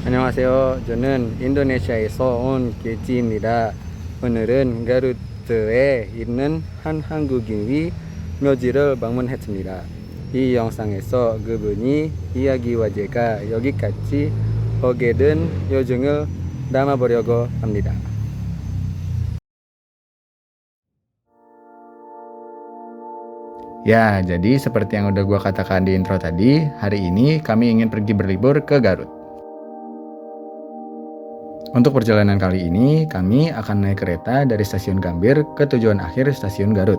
안녕하세요. 저는 인도네시아에서 온 게지입니다. 오늘은 가르트에 있는 한 한국인의 묘지를 방문했습니다. 이 영상에서 그분이 이야기와 제가 여기까지 오게 된 요정을 담아보려고 합니다. Ya, jadi seperti yang udah gua katakan di intro tadi, hari ini kami ingin pergi berlibur ke Garut. Untuk perjalanan kali ini, kami akan naik kereta dari stasiun Gambir ke tujuan akhir stasiun Garut.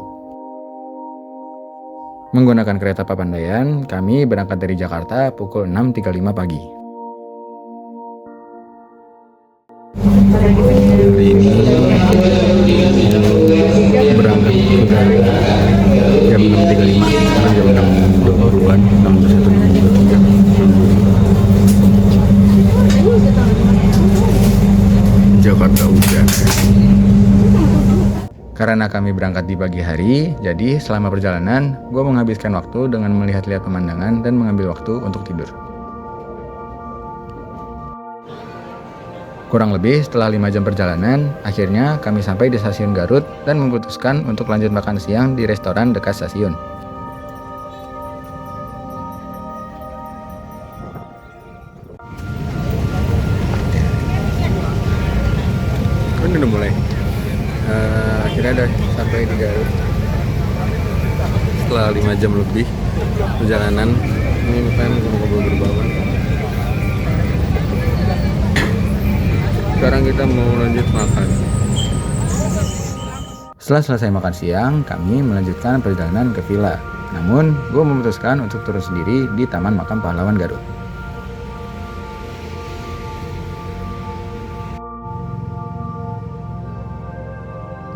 Menggunakan kereta Papandayan, kami berangkat dari Jakarta pukul 6.35 pagi. Hari ini berangkat ke Garut jam 6.35, sekarang jam 6.20-an, 6.21, Jakarta hujan. Karena kami berangkat di pagi hari, jadi selama perjalanan, gue menghabiskan waktu dengan melihat-lihat pemandangan dan mengambil waktu untuk tidur. Kurang lebih setelah 5 jam perjalanan, akhirnya kami sampai di stasiun Garut dan memutuskan untuk lanjut makan siang di restoran dekat stasiun. Kan udah mulai. Akhirnya udah sampai di Garut. Setelah 5 jam lebih perjalanan, ini lupain sama berbau. Sekarang kita mau lanjut makan. Setelah selesai makan siang, kami melanjutkan perjalanan ke villa. Namun, gue memutuskan untuk turun sendiri di Taman Makam Pahlawan Garut.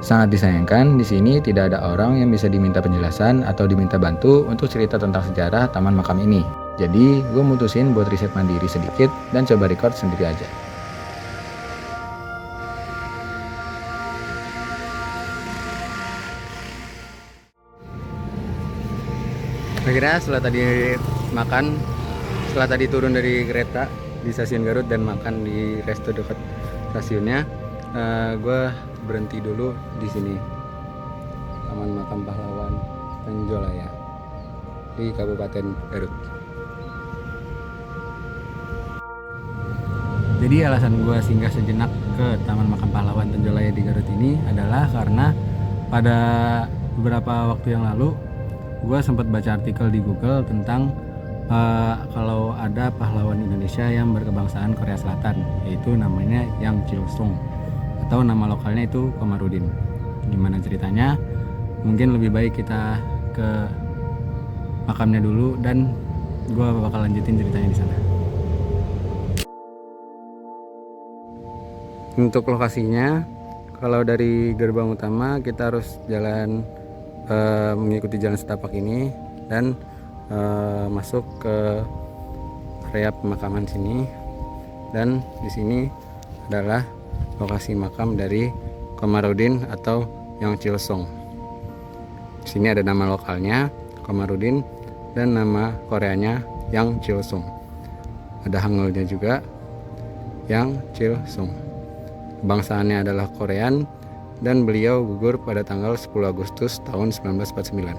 Sangat disayangkan, di sini tidak ada orang yang bisa diminta penjelasan atau diminta bantu untuk cerita tentang sejarah Taman Makam ini. Jadi, gue mutusin buat riset mandiri sedikit dan coba record sendiri aja. Akhirnya setelah tadi turun dari kereta di stasiun Garut dan makan di resto dekat stasiunnya, gue berhenti dulu di sini, Taman Makam Pahlawan Tanjolaya di Kabupaten Garut. Jadi alasan gue singgah sejenak ke Taman Makam Pahlawan Tanjolaya di Garut ini adalah karena pada beberapa waktu yang lalu gue sempat baca artikel di Google tentang kalau ada pahlawan Indonesia yang berkebangsaan Korea Selatan, yaitu namanya Yang Chil-sung, atau nama lokalnya itu Komarudin. Gimana ceritanya? Mungkin lebih baik kita ke makamnya dulu dan gue bakal lanjutin ceritanya di sana. Untuk lokasinya, kalau dari gerbang utama kita harus jalan mengikuti jalan setapak ini dan masuk ke area pemakaman sini, dan di sini adalah lokasi makam dari Komarudin atau Yang Chil-sung. Di sini ada nama lokalnya Komarudin dan nama Koreanya Yang Chil-sung. Ada Hangulnya juga, Yang Chil-sung. Bangsaannya adalah Korean dan beliau gugur pada tanggal 10 Agustus tahun 1949.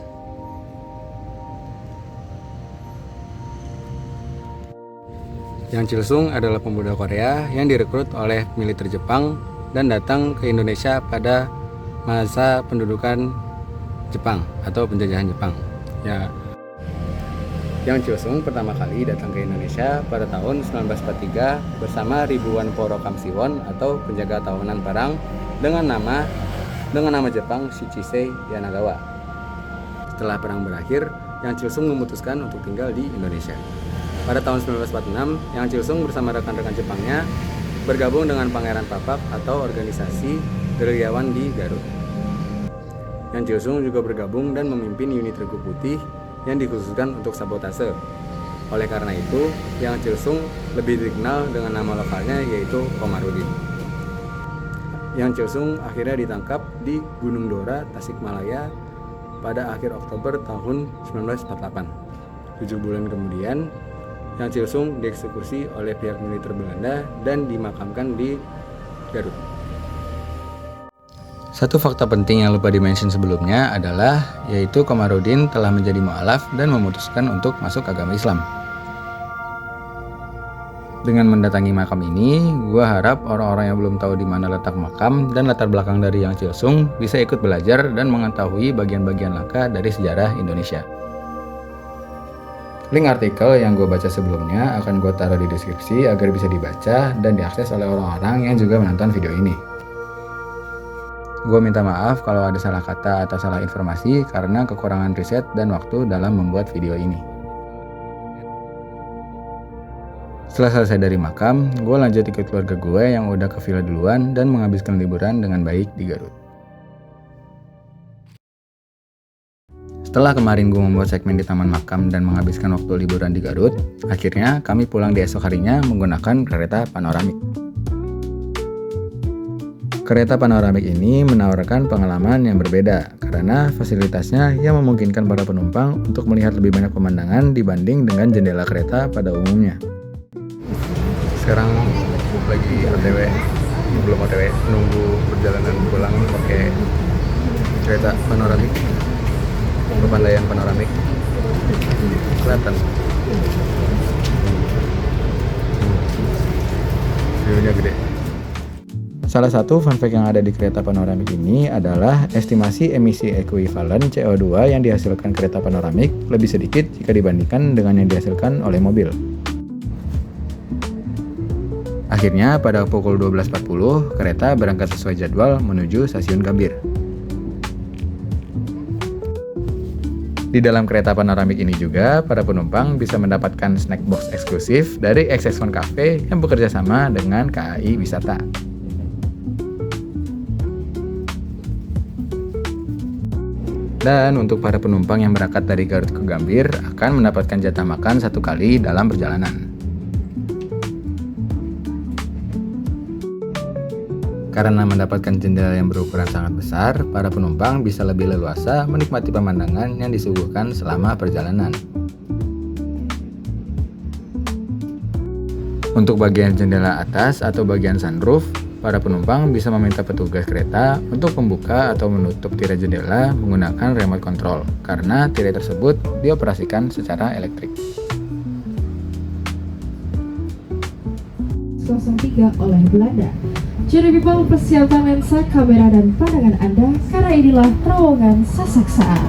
Yang Chil-sung adalah pemuda Korea yang direkrut oleh militer Jepang dan datang ke Indonesia pada masa pendudukan Jepang atau penjajahan Jepang. Ya, Yang Chil-sung pertama kali datang ke Indonesia pada tahun 1943 bersama ribuan Poro Kamsiwon atau penjaga tahunan perang dengan nama Jepang Shichise Yanagawa. Setelah perang berakhir, Yang Chil-sung memutuskan untuk tinggal di Indonesia. Pada tahun 1946, Yang Chil-sung bersama rekan-rekan Jepangnya bergabung dengan Pangeran Papak atau organisasi gerilyawan di Garut. Yang Chil-sung juga bergabung dan memimpin unit Regu Putih yang dikhususkan untuk sabotase. Oleh karena itu, Yang Chil-sung lebih dikenal dengan nama lokalnya yaitu Komarudin. Yang Chil-sung akhirnya ditangkap di Gunung Dora, Tasikmalaya pada akhir Oktober tahun 1948. 7 bulan kemudian, Yang Cilsung dieksekusi oleh pihak militer Belanda dan dimakamkan di Garut. Satu fakta penting yang lupa dimention sebelumnya adalah yaitu Komarudin telah menjadi mu'alaf dan memutuskan untuk masuk agama Islam. Dengan mendatangi makam ini, gue harap orang-orang yang belum tahu di mana letak makam dan latar belakang dari Yang Cilsung bisa ikut belajar dan mengetahui bagian-bagian langka dari sejarah Indonesia. Link artikel yang gue baca sebelumnya akan gue taruh di deskripsi agar bisa dibaca dan diakses oleh orang-orang yang juga menonton video ini. Gue minta maaf kalau ada salah kata atau salah informasi karena kekurangan riset dan waktu dalam membuat video ini. Setelah selesai dari makam, gue lanjut ikut keluarga gue yang udah ke villa duluan dan menghabiskan liburan dengan baik di Garut. Setelah kemarin gue membuat segmen di Taman Makam dan menghabiskan waktu liburan di Garut, akhirnya kami pulang di esok harinya menggunakan kereta panoramik. Kereta panoramik ini menawarkan pengalaman yang berbeda karena fasilitasnya yang memungkinkan para penumpang untuk melihat lebih banyak pemandangan dibanding dengan jendela kereta pada umumnya. Sekarang lagi belum OTW, nunggu perjalanan pulang pakai kereta panoramik. Pemandangan panoramik kelihatan view-nya gede. Salah satu fun fact yang ada di kereta panoramik ini adalah estimasi emisi ekuivalen CO2 yang dihasilkan kereta panoramik lebih sedikit jika dibandingkan dengan yang dihasilkan oleh mobil. Akhirnya pada pukul 12.40 kereta berangkat sesuai jadwal menuju stasiun Gambir. Di dalam kereta panoramik ini juga, para penumpang bisa mendapatkan snack box eksklusif dari XX1 Cafe yang bekerja sama dengan KAI Wisata. Dan untuk para penumpang yang berangkat dari Garut ke Gambir akan mendapatkan jatah makan 1 kali dalam perjalanan. Karena mendapatkan jendela yang berukuran sangat besar, para penumpang bisa lebih leluasa menikmati pemandangan yang disuguhkan selama perjalanan. Untuk bagian jendela atas atau bagian sunroof, para penumpang bisa meminta petugas kereta untuk membuka atau menutup tirai jendela menggunakan remote control, karena tirai tersebut dioperasikan secara elektrik. 03 oleh Belanda. Jadi people, persiapkan lensa, kamera, dan pandangan Anda karena inilah terowongan Sasaksaan.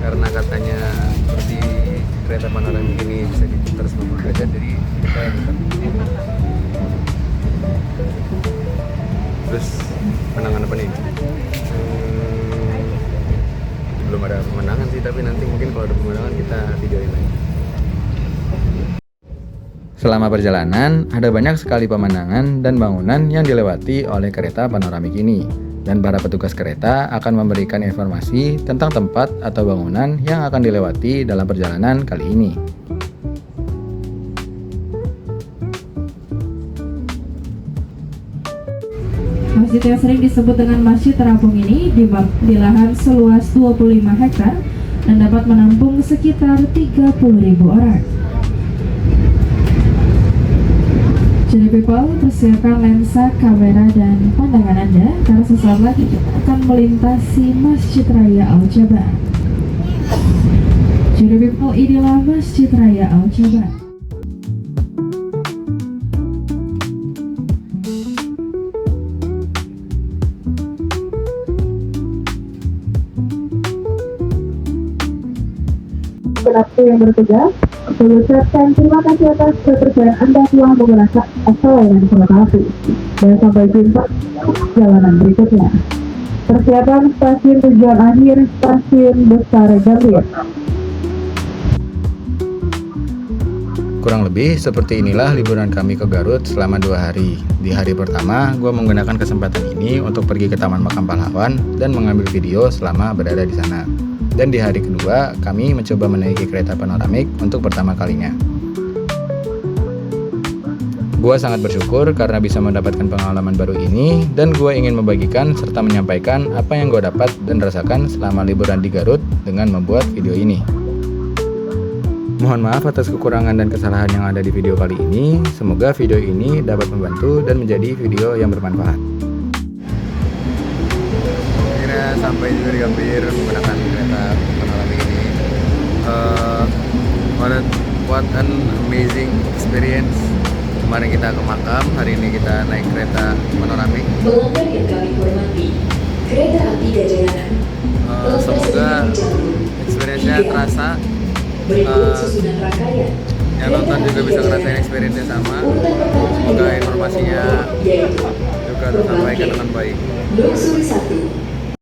Karena katanya seperti kereta panoramik ini bisa diputar 90 derajat, jadi kita terus pemandangan apa nih? Belum ada pemandangan sih, tapi nanti mungkin kalau ada pemandangan kita videoin lagi. Selama perjalanan, ada banyak sekali pemandangan dan bangunan yang dilewati oleh kereta panoramik ini. Dan para petugas kereta akan memberikan informasi tentang tempat atau bangunan yang akan dilewati dalam perjalanan kali ini. Masjid yang sering disebut dengan Masjid Terapung ini di lahan seluas 25 hektar dan dapat menampung sekitar 30.000 orang. Jadi people, persiapkan lensa, kamera, dan pandangan Anda karena sesaat lagi kita akan melintasi Masjid Raya Al-Jabar. Jadi people, inilah Masjid Raya Al-Jabar. Waktu yang bertugas, mengucapkan terima kasih atas kepercayaan Anda telah menggunakan layanan kereta api. Dan sampai jumpa di perjalanan berikutnya. Persiapan stasiun tujuan akhir, Stasiun Besar Gambir. Kurang lebih seperti inilah liburan kami ke Garut selama 2 hari. Di hari pertama, gue menggunakan kesempatan ini untuk pergi ke Taman Makam Pahlawan dan mengambil video selama berada di sana. Dan di hari kedua, kami mencoba menaiki kereta panoramik untuk pertama kalinya. Gua sangat bersyukur karena bisa mendapatkan pengalaman baru ini, dan gua ingin membagikan serta menyampaikan apa yang gua dapat dan rasakan selama liburan di Garut dengan membuat video ini. Mohon maaf atas kekurangan dan kesalahan yang ada di video kali ini. Semoga video ini dapat membantu dan menjadi video yang bermanfaat. Akhirnya sampai juga di Gambir menggunakan kereta Panoramic ini. What an amazing experience. Kemarin kita ke makam, hari ini kita naik kereta Panoramic. Pelanggan yang kami hormati, kereta api Gajanan. Semoga experience-nya terasa. Berikut susunan rangkaian. Yang nonton juga bisa ngerasain experience-nya sama. Semoga informasinya juga tersampaikan dengan baik. Luxury 1